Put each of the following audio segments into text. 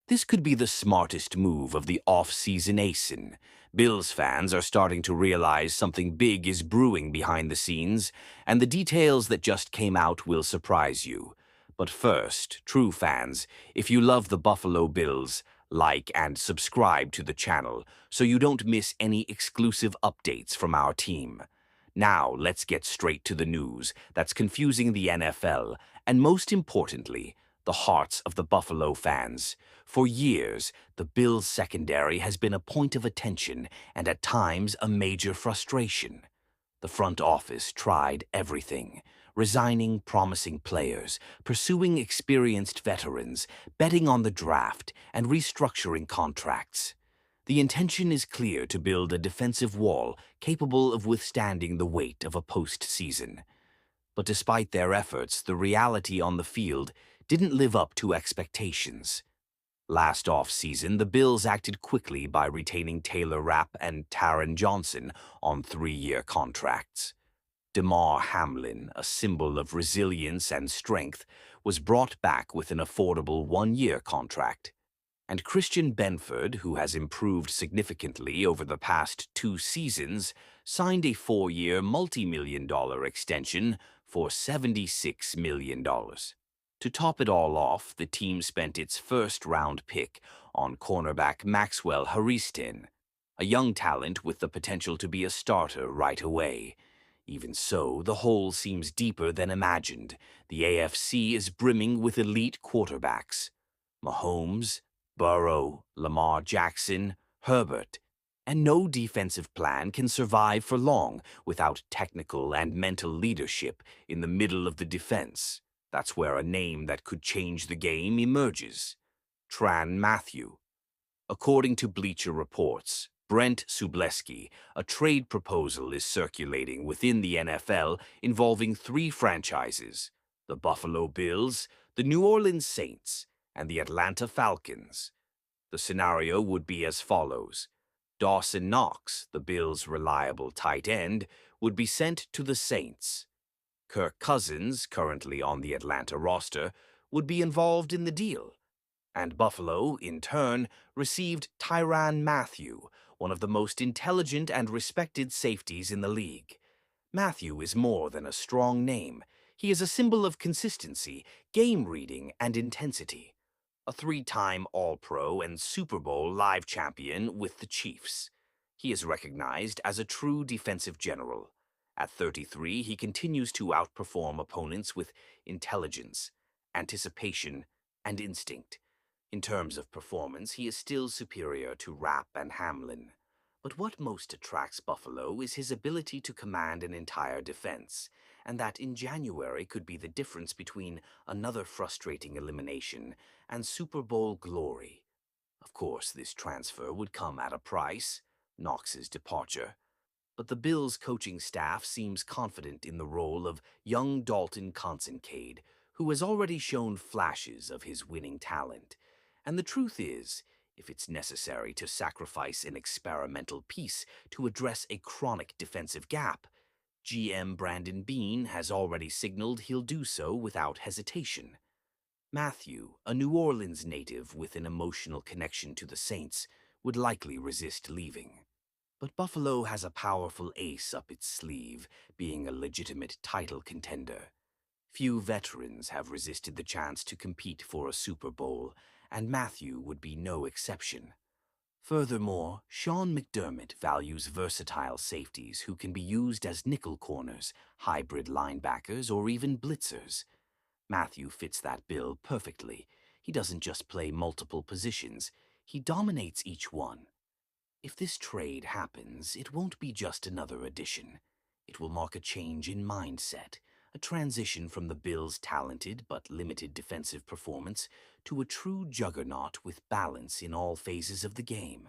This could be the smartest move of the off-season ASIN. Bills fans are starting to realize something big is brewing behind the scenes, and the details that just came out will surprise you. But first, true fans, if you love the Buffalo Bills, like and subscribe to the channel so you don't miss any exclusive updates from our team. Now, let's get straight to the news that's confusing the NFL and, most importantly, the hearts of the Buffalo fans. For years, the Bills' secondary has been a point of attention and at times a major frustration. The front office tried everything, resigning promising players, pursuing experienced veterans, betting on the draft, and restructuring contracts. The intention is clear to build a defensive wall capable of withstanding the weight of a postseason. But despite their efforts, the reality on the field didn't live up to expectations. Last offseason, the Bills acted quickly by retaining Taylor Rapp and Taron Johnson on 3-year contracts. Damar Hamlin, a symbol of resilience and strength, was brought back with an affordable 1-year contract. And Christian Benford, who has improved significantly over the past 2 seasons, signed a 4-year multi-million-dollar extension for $76 million. To top it all off, the team spent its first-round pick on cornerback Maxwell Harrison, a young talent with the potential to be a starter right away. Even so, the hole seems deeper than imagined. The AFC is brimming with elite quarterbacks. Mahomes, Burrow, Lamar Jackson, Herbert, and no defensive plan can survive for long without technical and mental leadership in the middle of the defense. That's where a name that could change the game emerges: Tran Mathieu. According to Bleacher reports, Brent Subleski, a trade proposal is circulating within the NFL involving 3 franchises: the Buffalo Bills, the New Orleans Saints, and the Atlanta Falcons. The scenario would be as follows. Dawson Knox, the Bills' reliable tight end, would be sent to the Saints. Kirk Cousins, currently on the Atlanta roster, would be involved in the deal. And Buffalo, in turn, received Tyrann Mathieu, one of the most intelligent and respected safeties in the league. Mathieu is more than a strong name. He is a symbol of consistency, game reading, and intensity. A 3-time All-Pro and Super Bowl live champion with the Chiefs. He is recognized as a true defensive general. At 33, he continues to outperform opponents with intelligence, anticipation, and instinct. In terms of performance, he is still superior to Rapp and Hamlin. But what most attracts Buffalo is his ability to command an entire defense, and that in January could be the difference between another frustrating elimination and Super Bowl glory. Of course, this transfer would come at a price, Knox's departure. But the Bills' coaching staff seems confident in the role of young Dalton Kincaid, who has already shown flashes of his winning talent. And the truth is, if it's necessary to sacrifice an experimental piece to address a chronic defensive gap, GM Brandon Beane has already signaled he'll do so without hesitation. Mathieu, a New Orleans native with an emotional connection to the Saints, would likely resist leaving. But Buffalo has a powerful ace up its sleeve, being a legitimate title contender. Few veterans have resisted the chance to compete for a Super Bowl, and Mathieu would be no exception. Furthermore, Sean McDermott values versatile safeties who can be used as nickel corners, hybrid linebackers, or even blitzers. Mathieu fits that bill perfectly. He doesn't just play multiple positions, he dominates each one. If this trade happens, it won't be just another addition. It will mark a change in mindset, a transition from the Bills' talented but limited defensive performance to a true juggernaut with balance in all phases of the game.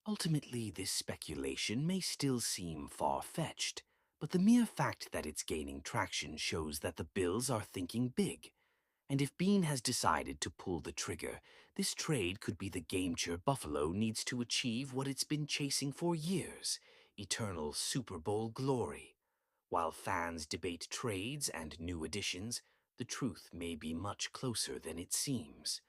Ultimately, this speculation may still seem far-fetched, but the mere fact that it's gaining traction shows that the Bills are thinking big. And if Beane has decided to pull the trigger, this trade could be the game-changer Buffalo needs to achieve what it's been chasing for years: eternal Super Bowl glory. While fans debate trades and new additions, the truth may be much closer than it seems.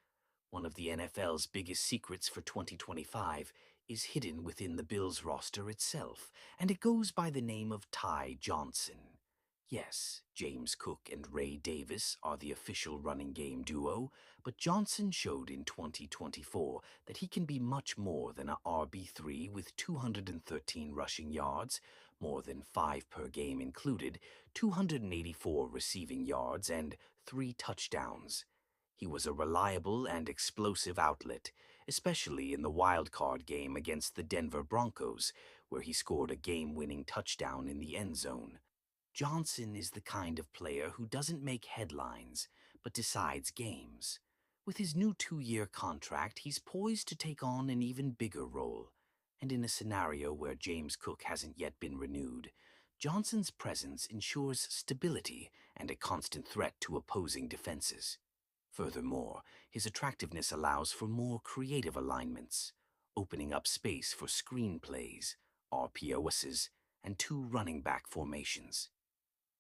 One of the NFL's biggest secrets for 2025 is hidden within the Bills roster itself, and it goes by the name of Ty Johnson. Yes, James Cook and Ray Davis are the official running game duo, but Johnson showed in 2024 that he can be much more than a RB3 with 213 rushing yards, more than 5 per game included, 284 receiving yards, and 3 touchdowns. He was a reliable and explosive outlet, especially in the wild-card game against the Denver Broncos, where he scored a game-winning touchdown in the end zone. Johnson is the kind of player who doesn't make headlines, but decides games. With his new 2-year contract, he's poised to take on an even bigger role. And in a scenario where James Cook hasn't yet been renewed, Johnson's presence ensures stability and a constant threat to opposing defenses. Furthermore, his attractiveness allows for more creative alignments, opening up space for screenplays, RPOSs, and 2 running back formations.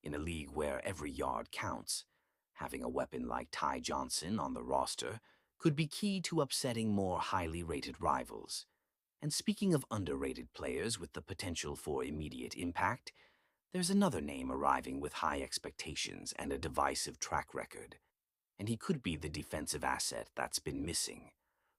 In a league where every yard counts, having a weapon like Ty Johnson on the roster could be key to upsetting more highly rated rivals. And speaking of underrated players with the potential for immediate impact, there's another name arriving with high expectations and a divisive track record. And he could be the defensive asset that's been missing.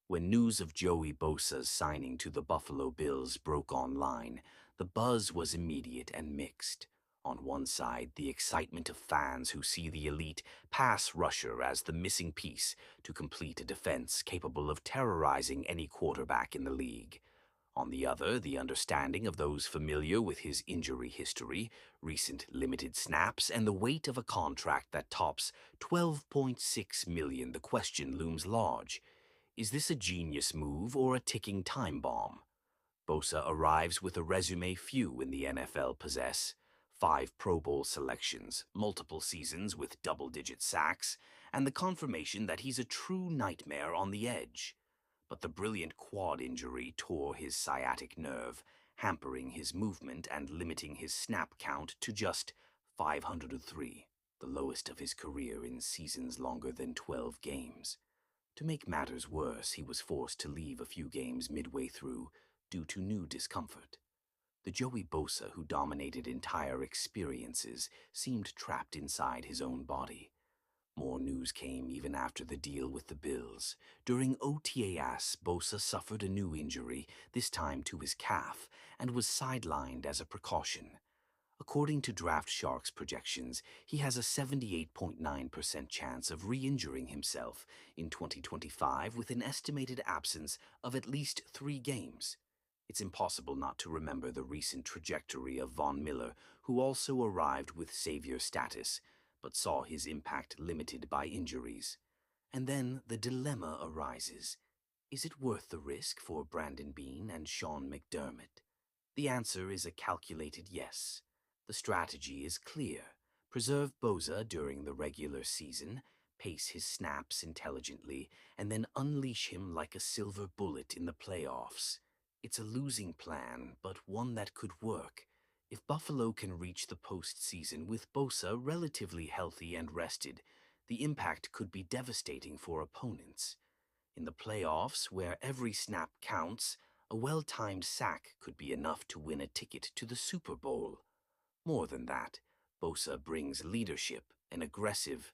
When news of Joey Bosa's signing to the Buffalo Bills broke online, the buzz was immediate and mixed. On one side, the excitement of fans who see the elite pass rusher as the missing piece to complete a defense capable of terrorizing any quarterback in the league. On the other, the understanding of those familiar with his injury history, recent limited snaps, and the weight of a contract that tops $12.6 million. The question looms large. Is this a genius move or a ticking time bomb? Bosa arrives with a resume few in the NFL possess. 5 Pro Bowl selections, multiple seasons with double-digit sacks, and the confirmation that he's a true nightmare on the edge. But the brilliant quad injury tore his sciatic nerve, hampering his movement and limiting his snap count to just 503, the lowest of his career in seasons longer than 12 games. To make matters worse, he was forced to leave a few games midway through due to new discomfort. The Joey Bosa who dominated entire experiences seemed trapped inside his own body. More news came even after the deal with the Bills. During OTAs, Bosa suffered a new injury, this time to his calf, and was sidelined as a precaution. According to Draft Shark's projections, he has a 78.9% chance of re-injuring himself in 2025 with an estimated absence of at least 3 games. It's impossible not to remember the recent trajectory of Von Miller, who also arrived with savior status, but saw his impact limited by injuries. And then the dilemma arises. Is it worth the risk for Brandon Beane and Sean McDermott? The answer is a calculated yes. The strategy is clear. Preserve Bosa during the regular season, pace his snaps intelligently, and then unleash him like a silver bullet in the playoffs. It's a losing plan, but one that could work. If Buffalo can reach the postseason with Bosa relatively healthy and rested, the impact could be devastating for opponents. In the playoffs, where every snap counts, a well-timed sack could be enough to win a ticket to the Super Bowl. More than that, Bosa brings leadership, an aggressive,